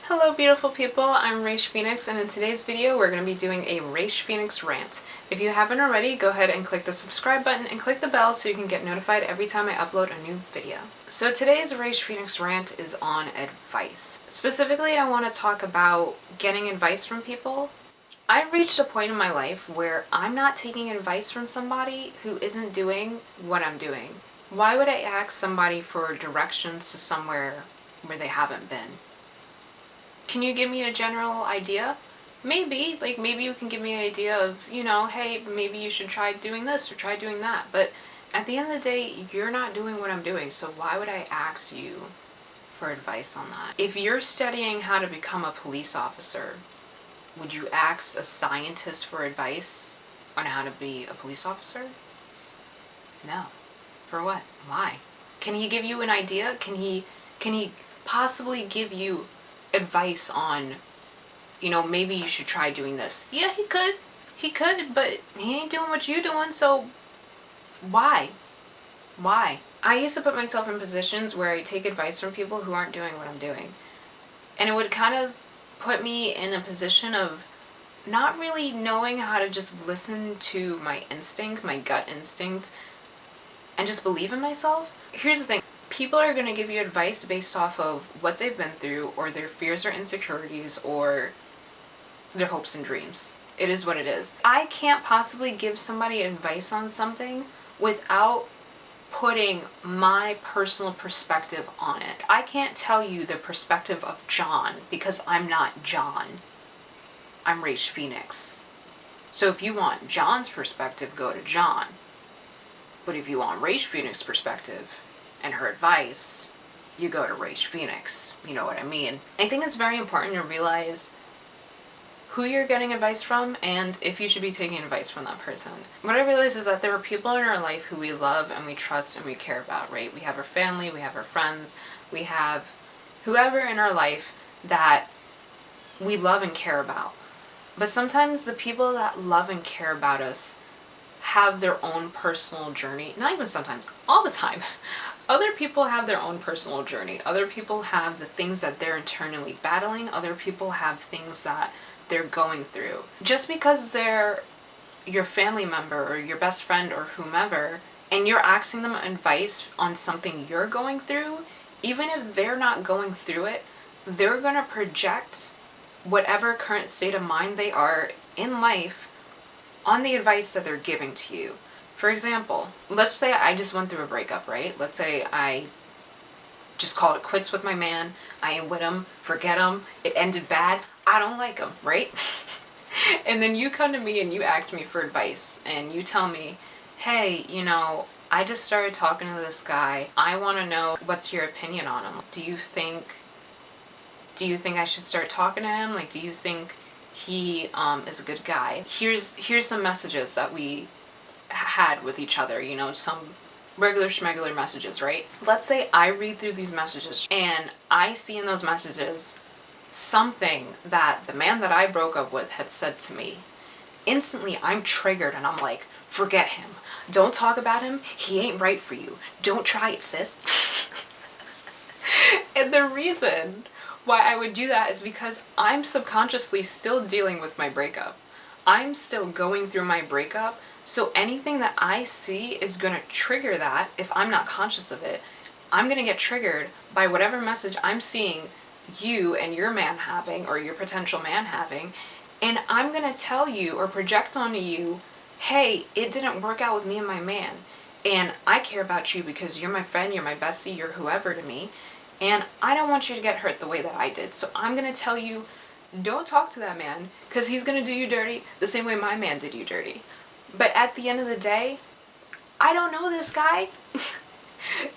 Hello beautiful people, I'm Raish Phoenix, and in today's video we're going to be doing a Raish Phoenix rant. If you haven't already, go ahead and click the subscribe button and click the bell so you can get notified every time I upload a new video. So today's Raish Phoenix rant is on advice. Specifically, I want to talk about getting advice from people. I've reached a point in my life where I'm not taking advice from somebody who isn't doing what I'm doing. Why would I ask somebody for directions to somewhere where they haven't been? Can you give me a general idea? Maybe, maybe you can give me an idea of, hey, maybe you should try doing this or try doing that. But at the end of the day, you're not doing what I'm doing, so why would I ask you for advice on that? If you're studying how to become a police officer, would you ask a scientist for advice on how to be a police officer? No. For what? Why? Can he give you an idea? Can he possibly give you advice on, maybe you should try doing this? Yeah, he could, but he ain't doing what you're doing, so why? I used to put myself in positions where I take advice from people who aren't doing what I'm doing, and it would kind of put me in a position of not really knowing how to just listen to my instinct, my gut instinct, and just believe in myself. Here's the thing. People are going to give you advice based off of what they've been through, or their fears or insecurities, or their hopes and dreams. It is what it is. I can't possibly give somebody advice on something without putting my personal perspective on it. I can't tell you the perspective of John because I'm not John. I'm Raish Phoenix. So if you want John's perspective, go to John. But if you want Raish Phoenix's perspective and her advice, you go to Raish Phoenix. You know what I mean? I think it's very important to realize who you're getting advice from and if you should be taking advice from that person. What I realized is that there are people in our life who we love and we trust and we care about, right? We have our family, we have our friends, we have whoever in our life that we love and care about. But sometimes the people that love and care about us have their own personal journey. Not even sometimes, all the time. Other people have their own personal journey. Other people have the things that they're internally battling. Other people have things that they're going through. Just because they're your family member or your best friend or whomever, and you're asking them advice on something you're going through, even if they're not going through it, they're gonna project whatever current state of mind they are in life on the advice that they're giving to you. For example, let's say I just went through a breakup, right? Let's say I just called it quits with my man. I ain't with him, forget him, it ended bad, I don't like him, right? And then you come to me and you ask me for advice and you tell me, hey, I just started talking to this guy. I want to know, what's your opinion on him? Do you think I should start talking to him? Do you think he is a good guy? Here's some messages that we had with each other, some regular schmegular messages, right? Let's say I read through these messages and I see in those messages something that the man that I broke up with had said to me. Instantly I'm triggered and I'm like, forget him. Don't talk about him. He ain't right for you. Don't try it, sis. And the reason why I would do that is because I'm subconsciously still dealing with my breakup. I'm still going through my breakup, so anything that I see is gonna trigger that. If I'm not conscious of it, I'm gonna get triggered by whatever message I'm seeing you and your man having, or your potential man having, and I'm gonna tell you or project onto you, hey, it didn't work out with me and my man, and I care about you because you're my friend, you're my bestie, you're whoever to me, and I don't want you to get hurt the way that I did. So I'm gonna tell you, don't talk to that man because he's gonna do you dirty the same way my man did you dirty. But at the end of the day, I don't know this guy.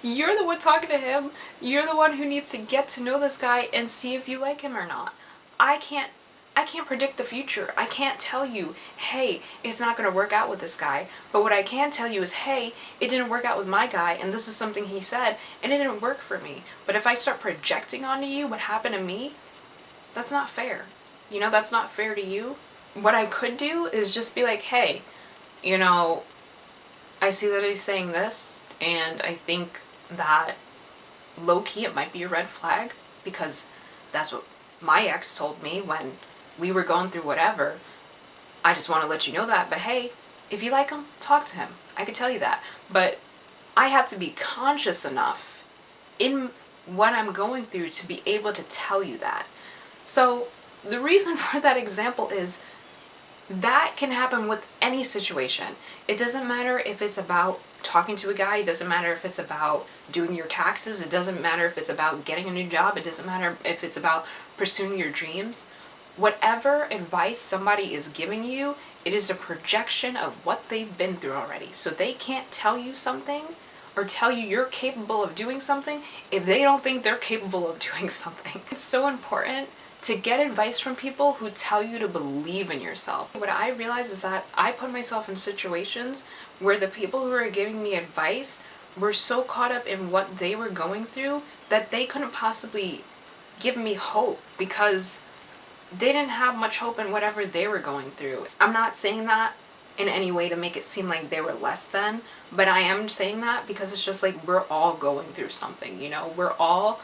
You're the one talking to him. You're the one who needs to get to know this guy and see if you like him or not. I can't predict the future. I can't tell you, hey, it's not going to work out with this guy. But what I can tell you is, hey, it didn't work out with my guy, and this is something he said, and it didn't work for me. But if I start projecting onto you what happened to me, that's not fair. That's not fair to you. What I could do is just be like, hey, I see that he's saying this, and I think that low-key it might be a red flag because that's what my ex told me when we were going through whatever. I just want to let you know that. But hey, if you like him, talk to him. I could tell you that. But I have to be conscious enough in what I'm going through to be able to tell you that. So the reason for that example is that can happen with any situation. It doesn't matter if it's about talking to a guy, it doesn't matter if it's about doing your taxes, it doesn't matter if it's about getting a new job, it doesn't matter if it's about pursuing your dreams. Whatever advice somebody is giving you, it is a projection of what they've been through already. So they can't tell you something or tell you you're capable of doing something if they don't think they're capable of doing something. It's so important to get advice from people who tell you to believe in yourself. What I realize is that I put myself in situations where the people who were giving me advice were so caught up in what they were going through that they couldn't possibly give me hope because they didn't have much hope in whatever they were going through. I'm not saying that in any way to make it seem like they were less than, but I am saying that because it's just like we're all going through something, you know? We're all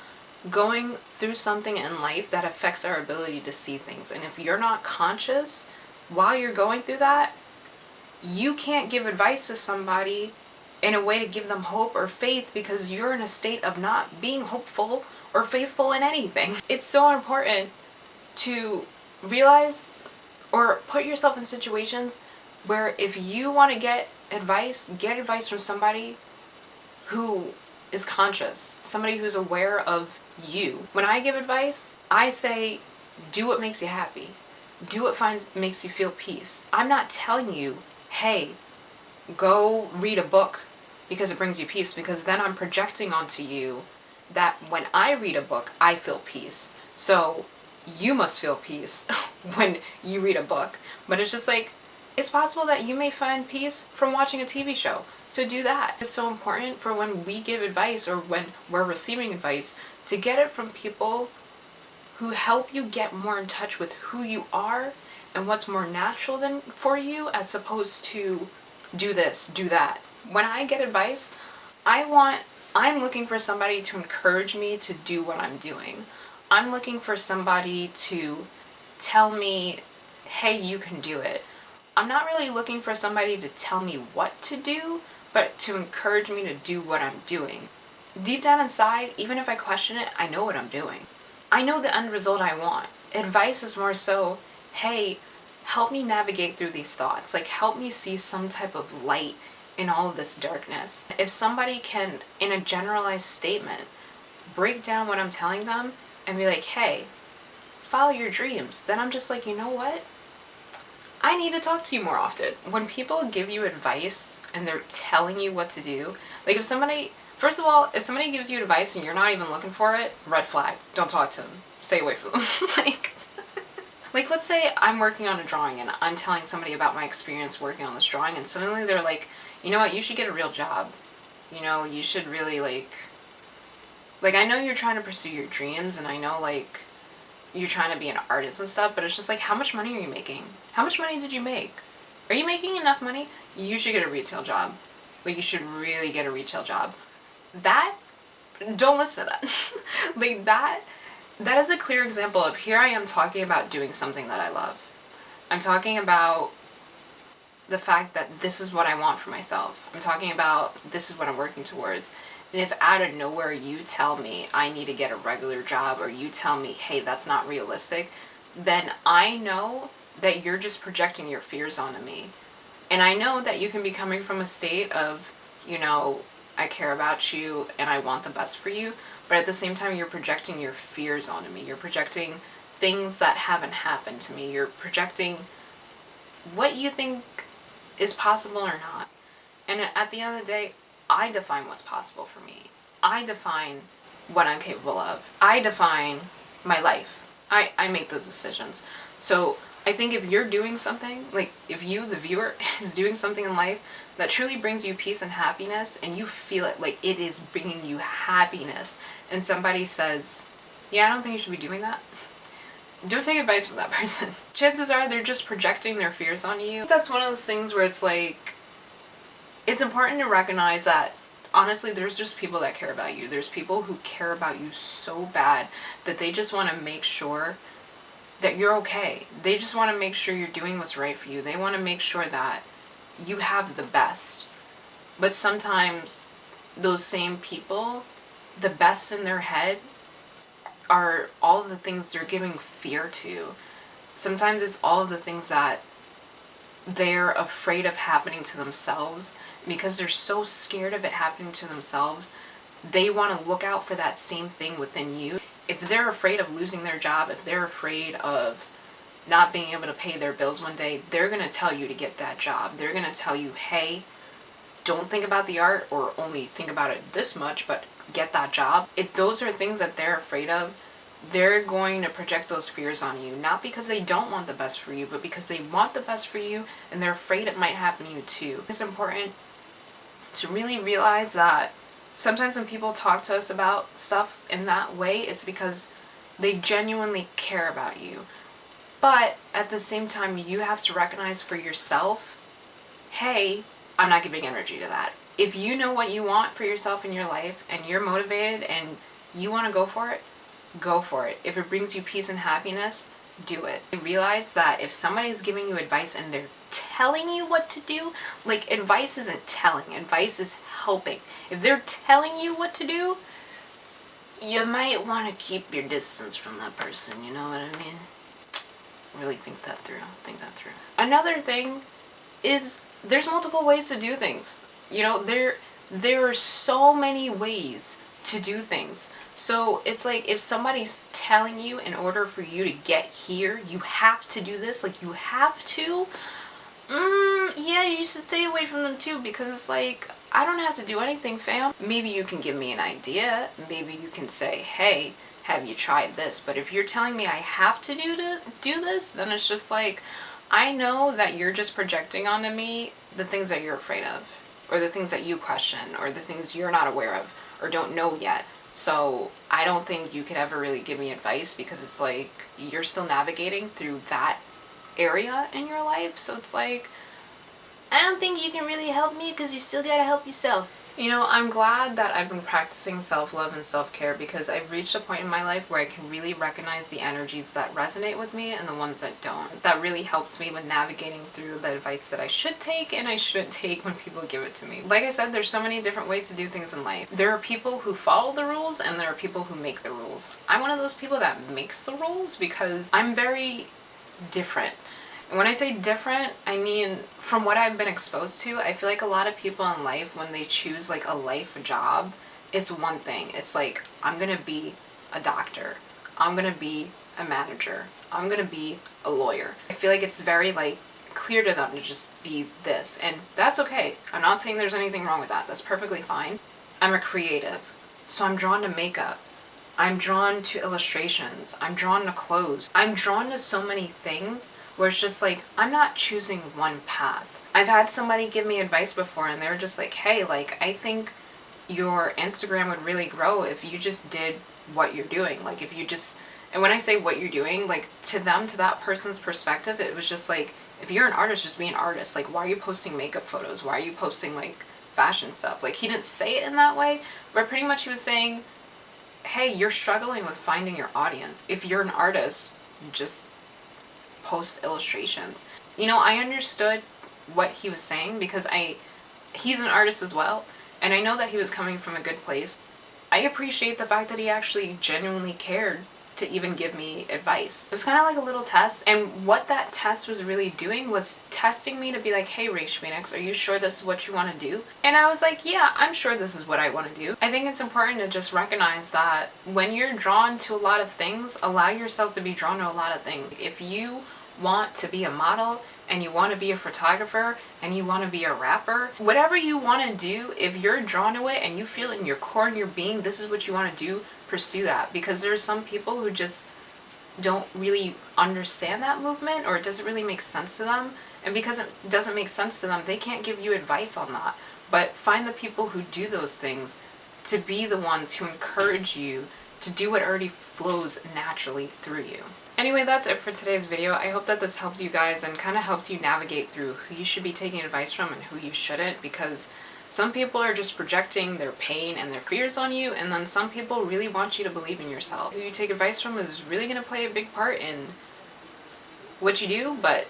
going through something in life that affects our ability to see things. And if you're not conscious while you're going through that, you can't give advice to somebody in a way to give them hope or faith because you're in a state of not being hopeful or faithful in anything. It's so important to realize or put yourself in situations where if you want to get advice from somebody who is conscious, somebody who's aware of you. When I give advice, I say, do what makes you happy. Do what makes you feel peace. I'm not telling you, hey, go read a book because it brings you peace, because then I'm projecting onto you that when I read a book, I feel peace. So you must feel peace when you read a book. But it's just like, it's possible that you may find peace from watching a TV show. So do that. It's so important for when we give advice or when we're receiving advice to get it from people who help you get more in touch with who you are and what's more natural than for you, as opposed to do this, do that. When I get advice, I'm looking for somebody to encourage me to do what I'm doing. I'm looking for somebody to tell me, hey, you can do it. I'm not really looking for somebody to tell me what to do, but to encourage me to do what I'm doing. Deep down inside, even if I question it, I know what I'm doing. I know the end result I want. Advice is more so, hey, help me navigate through these thoughts. Like, help me see some type of light in all of this darkness. If somebody can, in a generalized statement, break down what I'm telling them and be like, hey, follow your dreams, then I'm just like, you know what? I need to talk to you more often. When people give you advice and they're telling you what to do, like if somebody, first of all, if somebody gives you advice and you're not even looking for it, red flag. Don't talk to them. Stay away from them. Like let's say I'm working on a drawing and I'm telling somebody about my experience working on this drawing, and suddenly they're like, you know what, you should get a real job. You know, you should really like I know you're trying to pursue your dreams, and I know like you're trying to be an artist and stuff, but it's just like, how much money are you making? How much money did you make? Are you making enough money? You should get a retail job. Like, you should really get a retail job. That, don't listen to that. Like, that is a clear example of, here I am talking about doing something that I love. I'm talking about the fact that this is what I want for myself. I'm talking about this is what I'm working towards. And if out of nowhere you tell me I need to get a regular job, or you tell me, hey, that's not realistic, then I know that you're just projecting your fears onto me. And I know that you can be coming from a state of, you know, I care about you and I want the best for you, but at the same time you're projecting your fears onto me. You're projecting things that haven't happened to me. You're projecting what you think is possible or not. And at the end of the day, I define what's possible for me. I define what I'm capable of. I define my life. I make those decisions. So I think if you're doing something, like if you, the viewer, is doing something in life that truly brings you peace and happiness, and you feel it, like it is bringing you happiness, and somebody says, yeah, I don't think you should be doing that, don't take advice from that person. Chances are they're just projecting their fears on you. That's one of those things where it's like, it's important to recognize that honestly, there's just people that care about you. There's people who care about you so bad that they just want to make sure that you're okay. They just want to make sure you're doing what's right for you. They want to make sure that you have the best. But sometimes those same people, the best in their head are all of the things they're giving fear to. Sometimes it's all of the things that they're afraid of happening to themselves. Because they're so scared of it happening to themselves, they want to look out for that same thing within you. If they're afraid of losing their job, if they're afraid of not being able to pay their bills one day, they're going to tell you to get that job. They're going to tell you, hey, don't think about the art, or only think about it this much, but get that job. If those are things that they're afraid of, they're going to project those fears on you, not because they don't want the best for you, but because they want the best for you and they're afraid it might happen to you too. It's important to really realize that sometimes when people talk to us about stuff in that way, it's because they genuinely care about you. But at the same time, you have to recognize for yourself, hey, I'm not giving energy to that. If you know what you want for yourself in your life and you're motivated and you want to go for it, go for it. If it brings you peace and happiness, do it. Realize that if somebody's giving you advice and they're telling you what to do, like, advice isn't telling, advice is helping. If they're telling you what to do, you might want to keep your distance from that person, you know what I mean? Really think that through. Another thing is there's multiple ways to do things. You know, there are so many ways to do things. So it's like, if somebody's telling you in order for you to get here, you have to do this, like, you have to, yeah, you should stay away from them too, because it's like, I don't have to do anything, fam. Maybe you can give me an idea. Maybe you can say, hey, have you tried this? But if you're telling me I have to do this, then it's just like, I know that you're just projecting onto me the things that you're afraid of, or the things that you question, or the things you're not aware of or don't know yet. So I don't think you could ever really give me advice, because it's like, you're still navigating through that area in your life. So it's like, I don't think you can really help me, because you still gotta help yourself. You know, I'm glad that I've been practicing self-love and self-care, because I've reached a point in my life where I can really recognize the energies that resonate with me and the ones that don't. That really helps me with navigating through the advice that I should take and I shouldn't take when people give it to me. Like I said, there's so many different ways to do things in life. There are people who follow the rules and there are people who make the rules. I'm one of those people that makes the rules, because I'm very different. And when I say different, I mean, from what I've been exposed to, I feel like a lot of people in life, when they choose like a life job, it's one thing. It's like, I'm gonna be a doctor, I'm gonna be a manager, I'm gonna be a lawyer. I feel like it's very like clear to them to just be this, and that's okay. I'm not saying there's anything wrong with that. That's perfectly fine. I'm a creative, so I'm drawn to makeup. I'm drawn to illustrations. I'm drawn to clothes. I'm drawn to so many things where it's just like, I'm not choosing one path. I've had somebody give me advice before and they were just like, hey, like, I think your Instagram would really grow if you just did what you're doing. Like, if you just, and when I say what you're doing, like, to them, to that person's perspective, it was just like, if you're an artist, just be an artist. Like, why are you posting makeup photos? Why are you posting like fashion stuff? Like, he didn't say it in that way, but pretty much he was saying, hey, you're struggling with finding your audience. If you're an artist, just post illustrations. You know, I understood what he was saying, because he's an artist as well, and I know that he was coming from a good place. I appreciate the fact that he actually genuinely cared to even give me advice. It was kind of like a little test, and what that test was really doing was testing me to be like, hey, Raish Phoenix, are you sure this is what you want to do? And I was like, yeah, I'm sure this is what I want to do. I think it's important to just recognize that when you're drawn to a lot of things, allow yourself to be drawn to a lot of things. If you want to be a model, and you want to be a photographer, and you want to be a rapper, whatever you want to do, if you're drawn to it and you feel it in your core and your being, this is what you want to do, pursue that. Because there's some people who just don't really understand that movement, or it doesn't really make sense to them, and because it doesn't make sense to them, they can't give you advice on that. But find the people who do those things to be the ones who encourage you to do what already flows naturally through you. Anyway, that's it for today's video. I hope that this helped you guys and kind of helped you navigate through who you should be taking advice from and who you shouldn't, because Some people are just projecting their pain and their fears on you, and then some people really want you to believe in yourself. Who you take advice from is really going to play a big part in what you do, but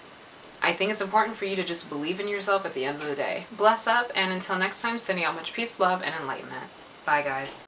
I think it's important for you to just believe in yourself at the end of the day. Bless up, and until next time, sending out much peace, love, and enlightenment. Bye, guys.